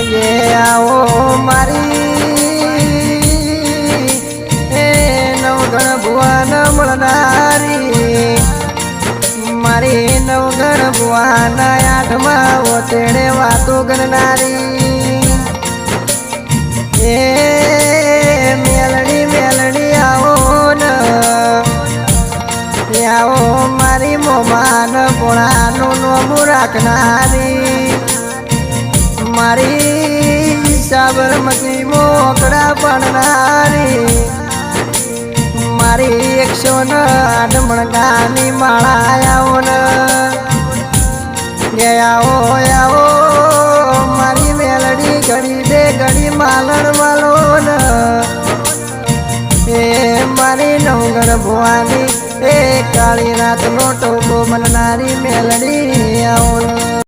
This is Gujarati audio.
ये आओ मारी नवगण भुवन મળનારી મારી નવગણ ભુવન આઠમા ઓતેડે વાતો કરનારી એ મેલડી મેલડી આવો ને આવો મારી મોમાન પોળાનું નોમું રાખનારી મારી સાબરમતી મોકડા પડનારી મારી 108 મણકાની માળા આવો ને આવો આવો મારી મેલડી ઘડી દે ઘડી માલણ વાલો ને એ મારી નવગણ ભુવાની એ કાળી રાતનો ટોકો મનનારી મેલડી આવો ને